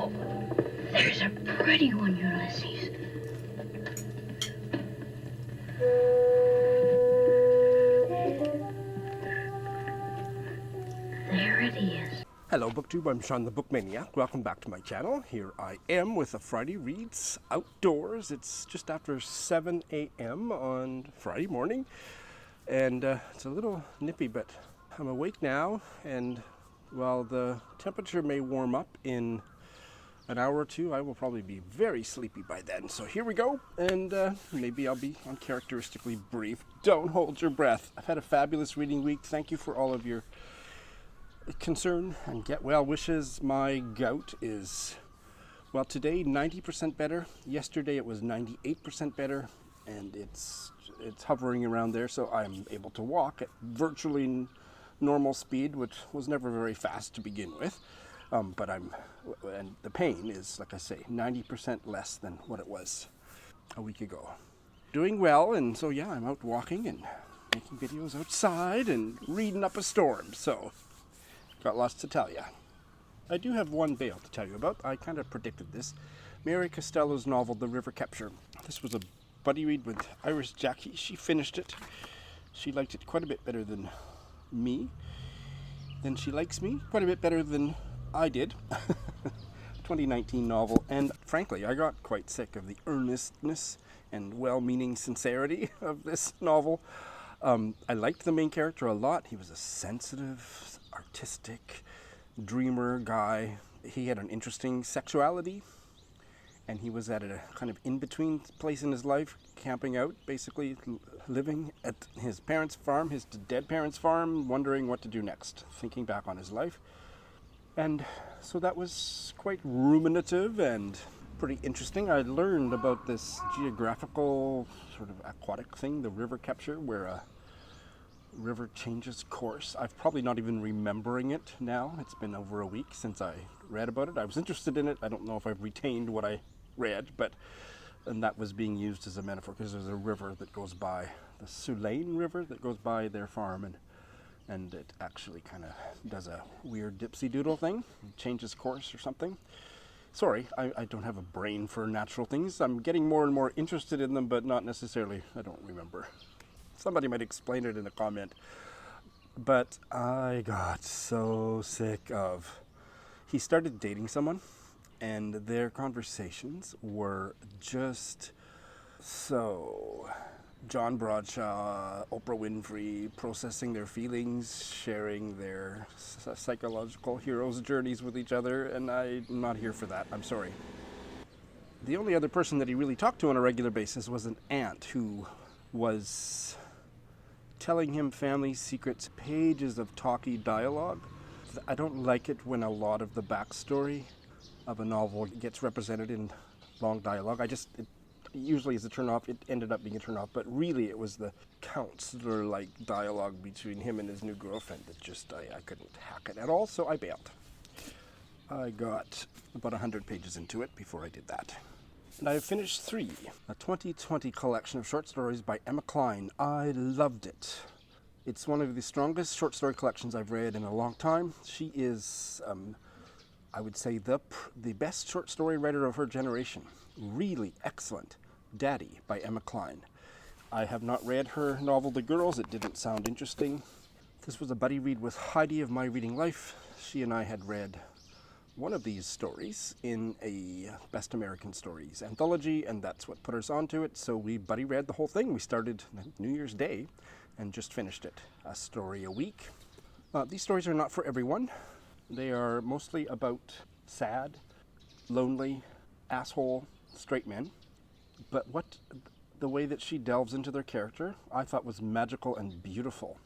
There's a pretty one, Ulysses. There it is. Hello BookTube, I'm Sean the Bookmaniac. Welcome back to my channel. Here I am with a Friday Reads outdoors. It's just after 7 a.m. on Friday morning. And it's a little nippy, but I'm awake now. And while the temperature may warm up in an hour or two, I will probably be very sleepy by then. So here we go. And maybe I'll be uncharacteristically brief. Don't hold your breath. I've had a fabulous reading week. Thank you for all of your concern and get well wishes. My gout is, well, today 90% better. Yesterday it was 98% better, and it's hovering around there, so I'm able to walk at virtually normal speed, which was never very fast to begin with. And the pain is, like I say, 90% less than what it was a week ago. Doing well, and so yeah, I'm out walking and making videos outside and reading up a storm, so got lots to tell you. I do have one Beate to tell you about. I kind of predicted this. Mary Costello's novel, The River Capture. This was a buddy read with Irish Jackie. She finished it. She liked it quite a bit better than me. Then she likes me quite a bit better than I did. 2019 novel. And frankly, I got quite sick of the earnestness and well-meaning sincerity of this novel. I liked the main character a lot. He was a sensitive, artistic, dreamer guy. He had an interesting sexuality, and he was at a kind of in-between place in his life, camping out, basically living at his parents' farm, his dead parents' farm, wondering what to do next, thinking back on his life. And so that was quite ruminative and pretty interesting. I learned about this geographical sort of aquatic thing, the river capture, where a river changes course. I'm probably not even remembering it now. It's been over a week since I read about it. I was interested in it. I don't know if I've retained what I read, and that was being used as a metaphor because there's a river that goes by, the Sulaine River that goes by their farm, and it actually kind of does a weird dipsy doodle thing, changes course or something. Sorry, I don't have a brain for natural things. I'm getting more and more interested in them, but not necessarily, I don't remember. Somebody might explain it in a comment. But I got so sick of... He started dating someone, and their conversations were just so... John Bradshaw, Oprah Winfrey, processing their feelings, sharing their psychological heroes' journeys with each other, and I'm not here for that. I'm sorry. The only other person that he really talked to on a regular basis was an aunt who was telling him family secrets, pages of talky dialogue. I don't like it when a lot of the backstory of a novel gets represented in long dialogue. It usually is a turn-off. It ended up being a turn-off, but really it was the counselor-like dialogue between him and his new girlfriend that just, I couldn't hack it at all, so I bailed. I got about 100 pages into it before I did that. And I have finished 3, a 2020 collection of short stories by Emma Cline. I loved it. It's one of the strongest short story collections I've read in a long time. She is, I would say, the best short story writer of her generation. Really excellent. Daddy by Emma Cline. I have not read her novel, The Girls. It didn't sound interesting. This was a buddy read with Heidi of My Reading Life. She and I had read one of these stories in a Best American Stories anthology, and that's what put us onto it. So we buddy read the whole thing. We started New Year's Day and just finished it. A story a week. These stories are not for everyone. They are mostly about sad, lonely, asshole, straight men. But the way that she delves into their character, I thought was magical and beautiful.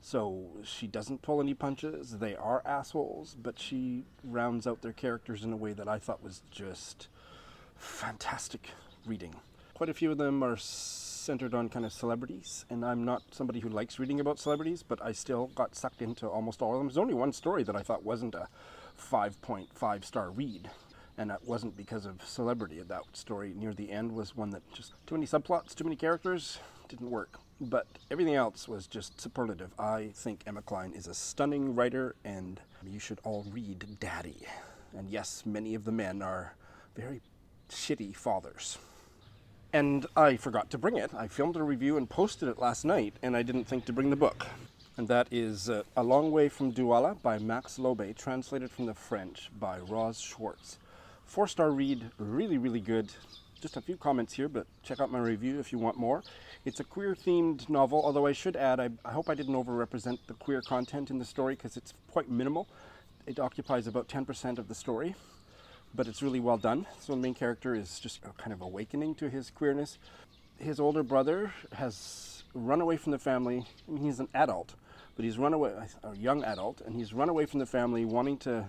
So she doesn't pull any punches. They are assholes, but she rounds out their characters in a way that I thought was just fantastic reading. Quite a few of them are centered on kind of celebrities, and I'm not somebody who likes reading about celebrities, but I still got sucked into almost all of them. There's only one story that I thought wasn't a 5.5-star read, and that wasn't because of celebrity. That story near the end was one that just too many subplots, too many characters, didn't work. But everything else was just superlative. I think Emma Cline is a stunning writer, and you should all read Daddy. And yes, many of the men are very shitty fathers. And I forgot to bring it. I filmed a review and posted it last night, and I didn't think to bring the book. And that is A Long Way from Douala by Max Lobe, translated from the French by Rosa Schwartz. 4-star read, really, really good. Just a few comments here, but check out my review if you want more. It's a queer-themed novel, although I should add, I hope I didn't overrepresent the queer content in the story because it's quite minimal. It occupies about 10% of the story, but it's really well done. So the main character is just kind of awakening to his queerness. His older brother has run away from the family. I mean, he's an adult, but he's run away, a young adult, and he's run away from the family wanting to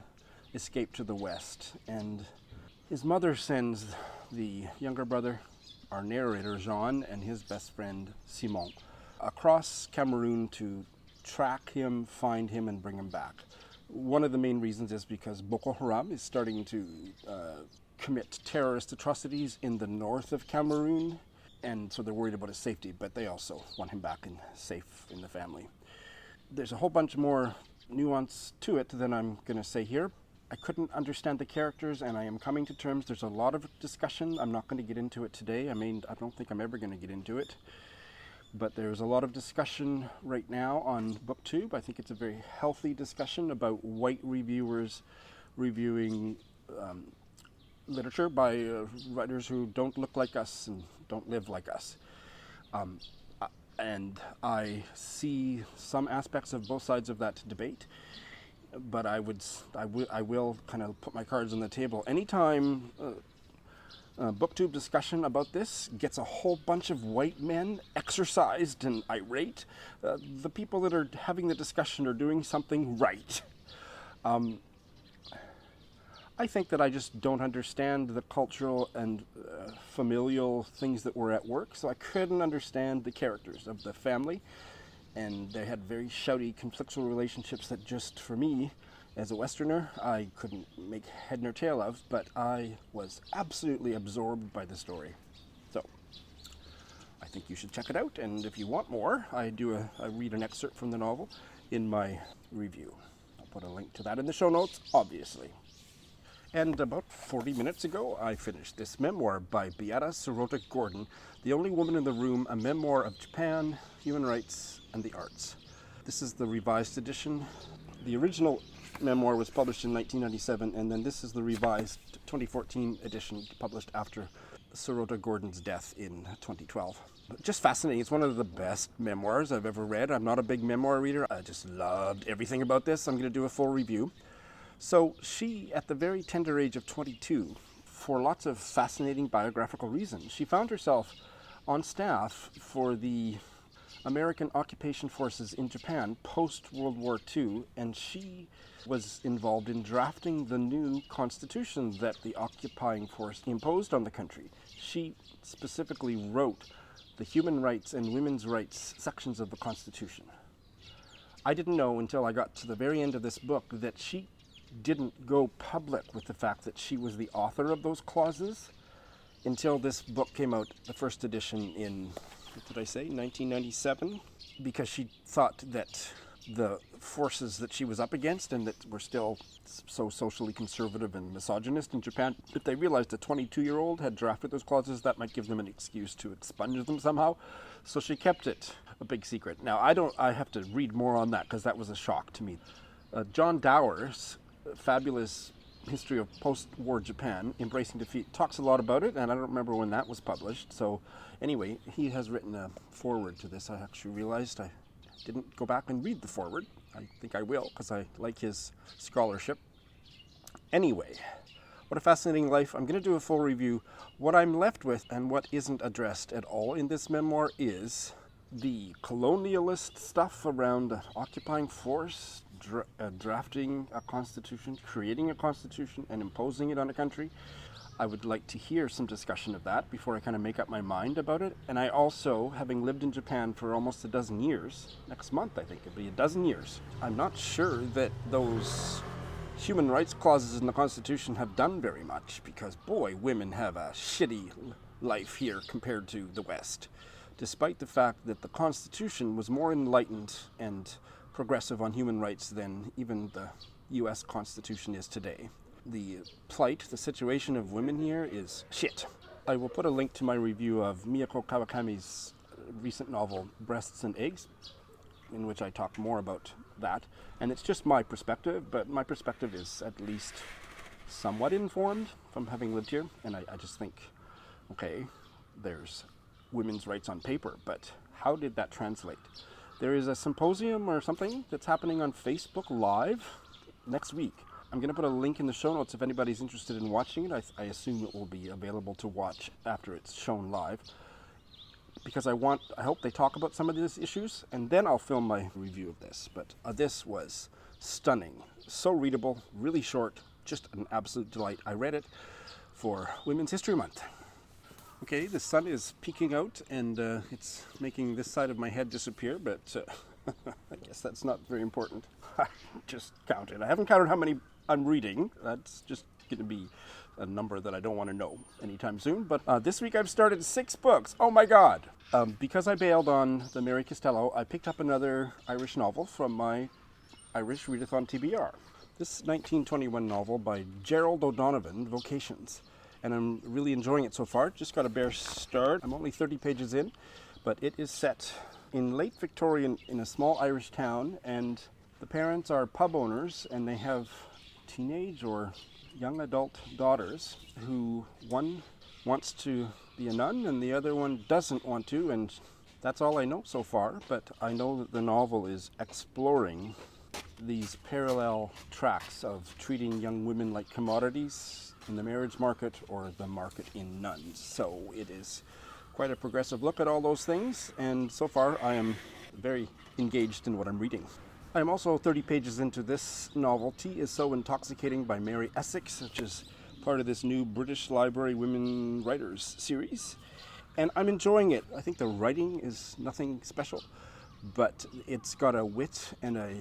escape to the West. And his mother sends the younger brother, our narrator Jean, and his best friend Simon across Cameroon to track him, find him, and bring him back. One of the main reasons is because Boko Haram is starting to commit terrorist atrocities in the north of Cameroon, and so they're worried about his safety, but they also want him back and safe in the family. There's a whole bunch more nuance to it than I'm going to say here. I couldn't understand the characters, and I am coming to terms. There's a lot of discussion. I'm not going to get into it today. I don't think I'm ever going to get into it. But there's a lot of discussion right now on BookTube. I think it's a very healthy discussion about white reviewers reviewing literature by writers who don't look like us and don't live like us. And I see some aspects of both sides of that debate. But I will kind of put my cards on the table. Anytime BookTube discussion about this gets a whole bunch of white men exercised and irate, the people that are having the discussion are doing something right. I think that I just don't understand the cultural and familial things that were at work, so I couldn't understand the characters of the family. And they had very shouty, conflictual relationships that just, for me, as a Westerner, I couldn't make head nor tail of, but I was absolutely absorbed by the story. So, I think you should check it out, and if you want more, I read an excerpt from the novel in my review. I'll put a link to that in the show notes, obviously. And about 40 minutes ago, I finished this memoir by Beate Sirota Gordon, The Only Woman in the Room, a memoir of Japan, human rights, and the arts. This is the revised edition. The original memoir was published in 1997, and then this is the revised 2014 edition published after Sirota Gordon's death in 2012. Just fascinating. It's one of the best memoirs I've ever read. I'm not a big memoir reader. I just loved everything about this. I'm going to do a full review. So she, at the very tender age of 22, for lots of fascinating biographical reasons, she found herself on staff for the American occupation forces in Japan post-World War II, and she was involved in drafting the new constitution that the occupying force imposed on the country. She specifically wrote the human rights and women's rights sections of the Constitution. I didn't know until I got to the very end of this book that she didn't go public with the fact that she was the author of those clauses until this book came out, the first edition in, what did I say, 1997? Because she thought that the forces that she was up against and that were still so socially conservative and misogynist in Japan, if they realized a 22-year-old had drafted those clauses, that might give them an excuse to expunge them somehow. So she kept it a big secret. Now, I have to read more on that because that was a shock to me. John Dower's fabulous history of post-war Japan, Embracing Defeat, talks a lot about it, and I don't remember when that was published. So anyway, he has written a foreword to this. I actually realized I didn't go back and read the foreword. I think I will, because I like his scholarship. Anyway, what a fascinating life. I'm going to do a full review. What I'm left with, and what isn't addressed at all in this memoir, is the colonialist stuff around occupying force, drafting a constitution, creating a constitution, and imposing it on a country. I would like to hear some discussion of that before I kind of make up my mind about it. And I also, having lived in Japan for almost a dozen years, next month I think it'll be a dozen years, I'm not sure that those human rights clauses in the Constitution have done very much, because boy, women have a shitty life here compared to the West, despite the fact that the Constitution was more enlightened and progressive on human rights than even the U.S. Constitution is today. the plight, the situation of women here is shit. I will put a link to my review of Miyako Kawakami's recent novel, Breasts and Eggs, in which I talk more about that. And it's just my perspective, but my perspective is at least somewhat informed from having lived here. And I just think, okay, there's women's rights on paper, but how did that translate? There is a symposium or something that's happening on Facebook Live next week. I'm going to put a link in the show notes if anybody's interested in watching it. I assume it will be available to watch after it's shown live, because I hope they talk about some of these issues, and then I'll film my review of this. But this was stunning, so readable, really short, just an absolute delight. I read it for Women's History Month. Okay, the sun is peeking out, and it's making this side of my head disappear, but I guess that's not very important. I just counted. I haven't counted how many I'm reading. That's just going to be a number that I don't want to know anytime soon. But this week I've started 6 books. Oh my God. Because I bailed on the Mary Costello, I picked up another Irish novel from my Irish Readathon TBR. This 1921 novel by Gerald O'Donovan, Vocations. And I'm really enjoying it so far. Just got a bare start. I'm only 30 pages in, but it is set in late Victorian in a small Irish town, and the parents are pub owners, and they have teenage or young adult daughters who one wants to be a nun and the other one doesn't want to, and that's all I know so far. But I know that the novel is exploring these parallel tracks of treating young women like commodities in the marriage market or the market in nuns. So it is quite a progressive look at all those things, and so far I am very engaged in what I'm reading. I'm also 30 pages into this novel, Tea is So Intoxicating by Mary Essex, which is part of this new British Library Women Writers series, and I'm enjoying it. I think the writing is nothing special, but it's got a wit and a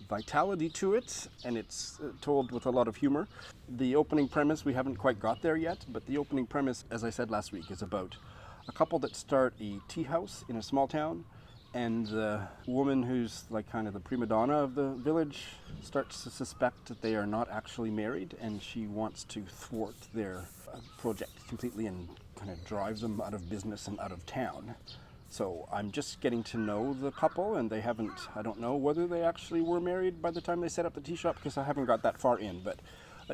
vitality to it, and it's told with a lot of humor. The opening premise, we haven't quite got there yet, but the opening premise, as I said last week, is about a couple that start a tea house in a small town, and the woman who's like kind of the prima donna of the village starts to suspect that they are not actually married, and she wants to thwart their project completely and kind of drive them out of business and out of town. So I'm just getting to know the couple, and I don't know whether they actually were married by the time they set up the tea shop, because I haven't got that far in, but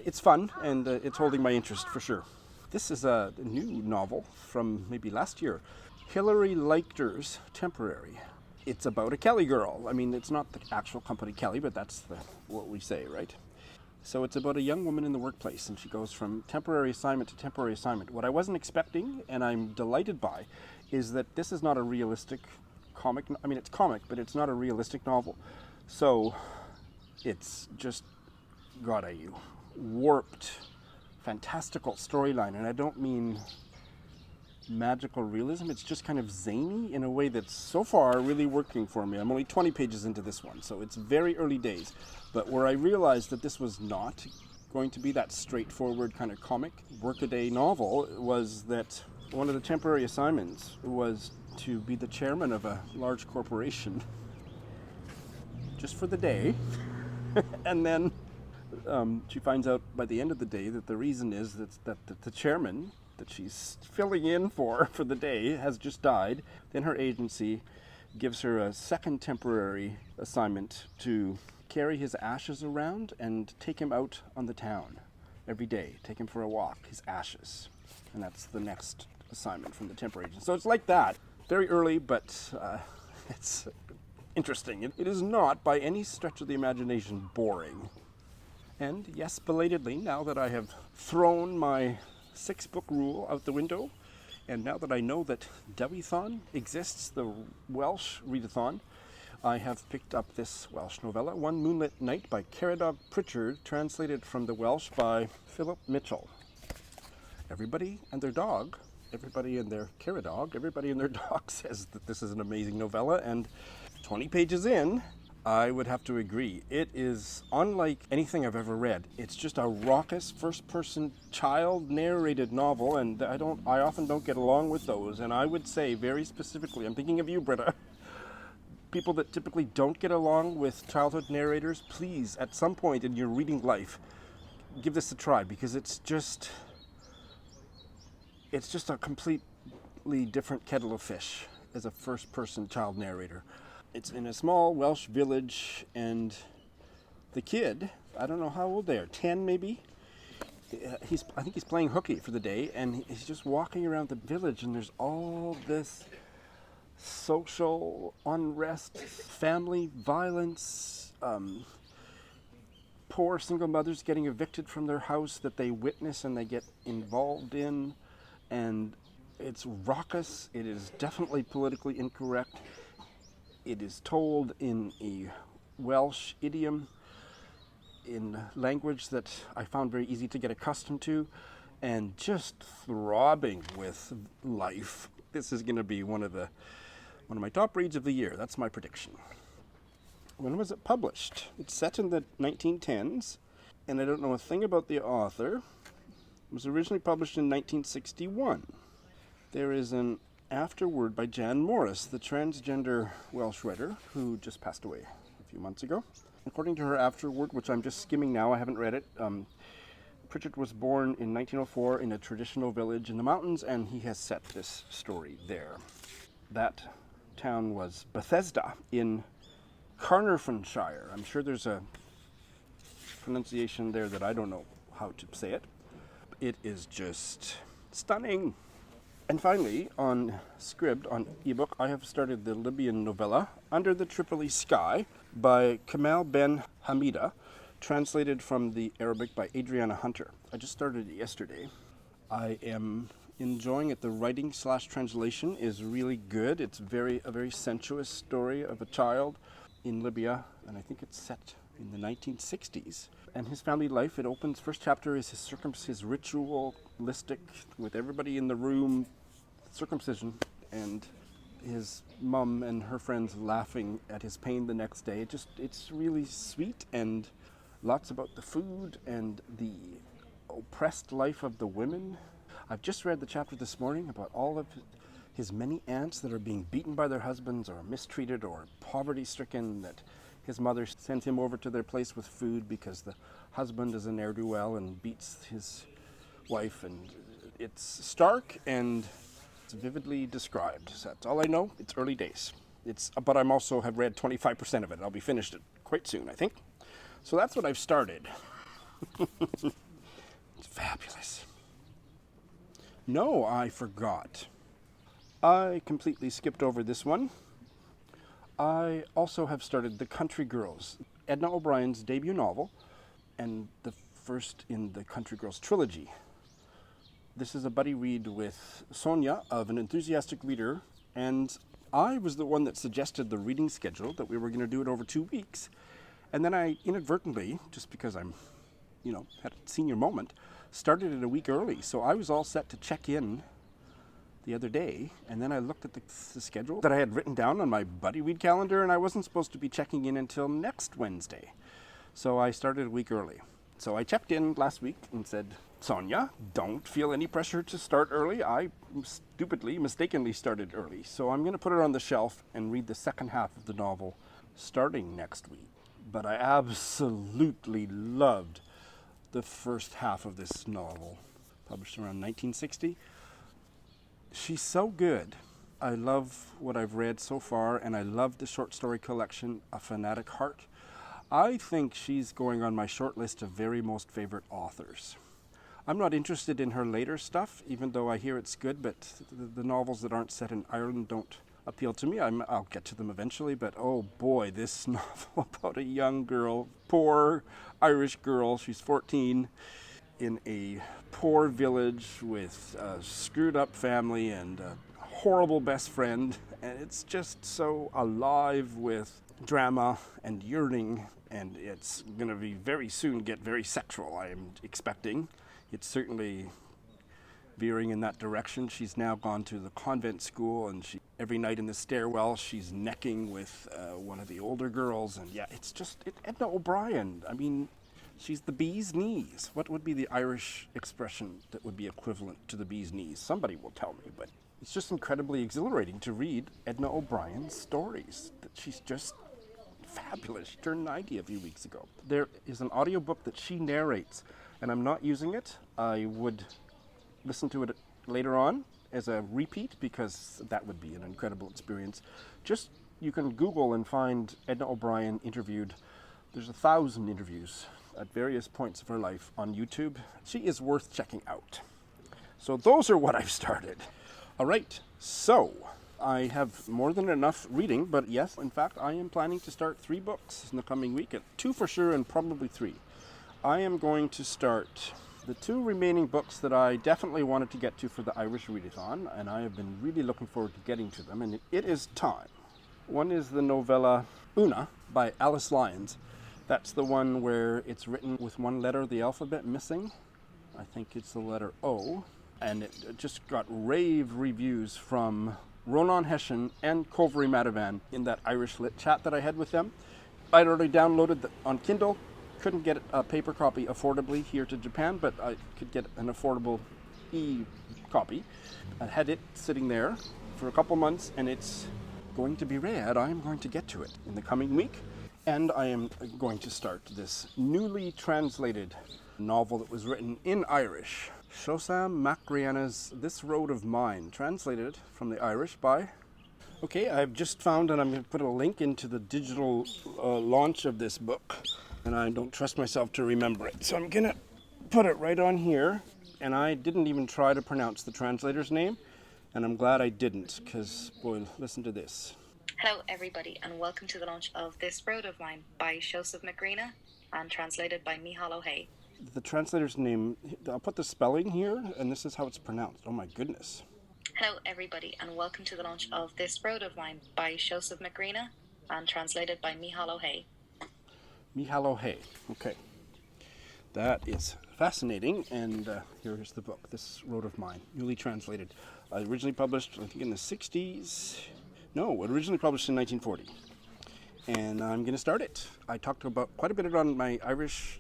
it's fun, and it's holding my interest for sure. This is a new novel from maybe last year, Hilary Leichter's Temporary. It's about a Kelly girl. I mean, it's not the actual company Kelly, but that's what we say, right? So it's about a young woman in the workplace, and she goes from temporary assignment to temporary assignment. What I wasn't expecting, and I'm delighted by, is that this is not a realistic comic. I mean, it's comic, but it's not a realistic novel. So it's just got a warped, fantastical storyline, and I don't mean magical realism. It's just kind of zany in a way that's so far really working for me. I'm only 20 pages into this one, so it's very early days. But where I realized that this was not going to be that straightforward kind of comic workaday novel was that one of the temporary assignments was to be the chairman of a large corporation just for the day. And then she finds out by the end of the day that the reason is that the chairman that she's filling in for the day has just died. Then her agency gives her a second temporary assignment to carry his ashes around and take him out on the town every day. Take him for a walk, his ashes. And that's the next assignment from the temporary agency. So it's like that. Very early, but it's interesting. It is not, by any stretch of the imagination, boring. And yes, belatedly, now that I have thrown my 6-book rule out the window, and now that I know that Douala exists, the Welsh readathon, I have picked up this Welsh novella, One Moonlit Night by Caradog Prichard, translated from the Welsh by Philip Mitchell. Everybody and their dog, everybody and their Caradog, everybody and their dog says that this is an amazing novella, and 20 pages in, I would have to agree. It is unlike anything I've ever read. It's just a raucous, first-person, child-narrated novel, and I often don't get along with those. And I would say, very specifically, I'm thinking of you, Britta, people that typically don't get along with childhood narrators, please, at some point in your reading life, give this a try because it's just a completely different kettle of fish as a first-person child narrator. It's in a small Welsh village, and the kid, I don't know how old they are, 10 maybe? I think he's playing hooky for the day, and he's just walking around the village, and there's all this social unrest, family violence, poor single mothers getting evicted from their house that they witness and they get involved in, and it's raucous. It is definitely politically incorrect. It is told in a Welsh idiom, in language that I found very easy to get accustomed to, and just throbbing with life. This is going to be one of my top reads of the year. That's my prediction. When was it published? It's set in the 1910s, and I don't know a thing about the author. It was originally published in 1961. There is an afterword by Jan Morris, the transgender Welsh writer who just passed away a few months ago. According to her afterword, which I'm just skimming now, I haven't read it, Prichard was born in 1904 in a traditional village in the mountains, and he has set this story there. That town was Bethesda in Carnarvonshire. I'm sure there's a pronunciation there that I don't know how to say it. It is just stunning. And finally, on Scribd, on ebook, I have started the Libyan novella Under the Tripoli Sky by Kamal Ben Hameda, translated from the Arabic by Adriana Hunter. I just started it yesterday. I am enjoying it. The writing/translation is really good. It's a very sensuous story of a child in Libya, and I think it's set in the 1960s. And his family life, it opens, first chapter is his ritualistic, with everybody in the room, circumcision, and his mum and her friends laughing at his pain the next day. It's really sweet, and lots about the food and the oppressed life of the women. I've just read the chapter this morning about all of his many aunts that are being beaten by their husbands or mistreated or poverty-stricken, that his mother sends him over to their place with food because the husband is a ne'er-do-well and beats his wife. And it's stark and it's vividly described. So that's all I know. It's early days. But I'm also have read 25% of it. I'll be finished it quite soon, I think. So that's what I've started. It's fabulous. No, I forgot. I completely skipped over this one. I also have started The Country Girls, Edna O'Brien's debut novel, and the first in the Country Girls trilogy. This is a buddy read with Sonia of An Enthusiastic Reader, and I was the one that suggested the reading schedule, that we were going to do it over 2 weeks. And then I inadvertently, just because I'm, had a senior moment, started it a week early. So I was all set to check in the other day, and then I looked at the schedule that I had written down on my buddy read calendar, and I wasn't supposed to be checking in until next Wednesday. So I started a week early. So I checked in last week and said, Sonia, don't feel any pressure to start early. I mistakenly started early. So I'm going to put it on the shelf and read the second half of the novel starting next week. But I absolutely loved the first half of this novel, published around 1960. She's so good. I love what I've read so far, and I love the short story collection, A Fanatic Heart. I think she's going on my short list of very most favorite authors. I'm not interested in her later stuff, even though I hear it's good, but the novels that aren't set in Ireland don't appeal to me. I'll get to them eventually, but oh boy, this novel about a young girl, poor Irish girl, she's 14, in a poor village with a screwed up family and a horrible best friend, and it's just so alive with drama and yearning, and it's going to be very soon get very sexual, I am expecting. It's certainly veering in that direction. She's now gone to the convent school, and every night in the stairwell she's necking with one of the older girls, and it's Edna O'Brien. I mean, she's the bee's knees. What would be the Irish expression that would be equivalent to the bee's knees? Somebody will tell me, but it's just incredibly exhilarating to read Edna O'Brien's stories. She's just fabulous. She turned 90 a few weeks ago. There is an audiobook that she narrates, and I'm not using it. I would listen to it later on as a repeat because that would be an incredible experience. Just, you can Google and find Edna O'Brien interviewed. There's 1,000 interviews at various points of her life on YouTube. She is worth checking out. So those are what I've started. All right, so I have more than enough reading, but yes, in fact, I am planning to start 3 books in the coming week. 2 for sure and probably 3. I am going to start the 2 remaining books that I definitely wanted to get to for the Irish Readathon, and I have been really looking forward to getting to them, and it is time. One is the novella Oona by Alice Lyons. That's the one where it's written with one letter of the alphabet missing. I think it's the letter O. And it just got rave reviews from Ronan Hession and Covery Madavan in that Irish Lit chat that I had with them. I'd already downloaded it on Kindle. Couldn't get a paper copy affordably here to Japan, but I could get an affordable e-copy. I had it sitting there for a couple months, and it's going to be read. I am going to get to it in the coming week, and I am going to start this newly translated novel that was written in Irish. Seosamh Grianna's This Road of Mine, translated from the Irish by... Okay, I've just found, and I'm going to put a link into the digital launch of this book, and I don't trust myself to remember it. So I'm going to put it right on here, and I didn't even try to pronounce the translator's name, and I'm glad I didn't, because, boy, listen to this. Hello, everybody, and welcome to the launch of This Road of Mine by Seosamh Grianna and translated by Micheál O'Hay. The translator's name, I'll put the spelling here, and this is how it's pronounced. Oh my goodness. Hello, everybody, and welcome to the launch of This Road of Mine by Seosamh Grianna and translated by Micheál O'Hay. Micheál O'Hay. Okay. That is fascinating, and here's the book, This Road of Mine, newly translated. Originally published, I think, in the 60s. No, originally published in 1940. And I'm going to start it. I talked about quite a bit on my Irish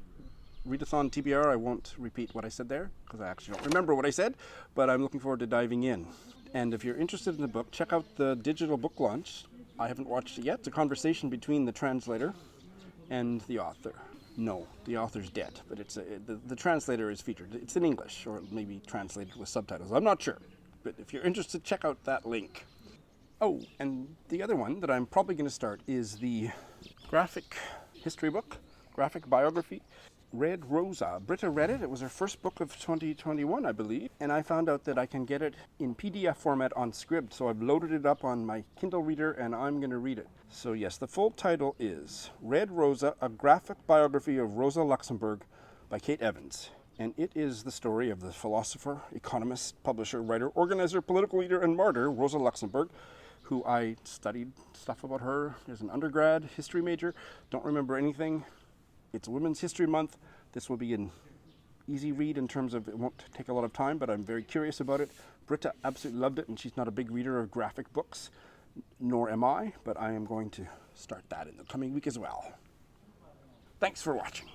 Readathon TBR. I won't repeat what I said there because I actually don't remember what I said, but I'm looking forward to diving in. And if you're interested in the book, check out the digital book launch. I haven't watched it yet. It's a conversation between the translator and the author. No, the author's dead, but it's the translator is featured. It's in English, or maybe translated with subtitles. I'm not sure, but if you're interested, check out that link. Oh, and the other one that I'm probably going to start is the graphic history book, graphic biography, Red Rosa. Britta read it. It was her first book of 2021, I believe, and I found out that I can get it in PDF format on Scribd, so I've loaded it up on my Kindle reader, and I'm going to read it. So yes, the full title is Red Rosa, a graphic biography of Rosa Luxemburg by Kate Evans. And it is the story of the philosopher, economist, publisher, writer, organizer, political leader, and martyr, Rosa Luxemburg, who I studied stuff about her as an undergrad history major. Don't remember anything. It's Women's History Month. This will be an easy read in terms of it won't take a lot of time, but I'm very curious about it. Britta absolutely loved it, and she's not a big reader of graphic books, nor am I, but I am going to start that in the coming week as well. Thanks for watching.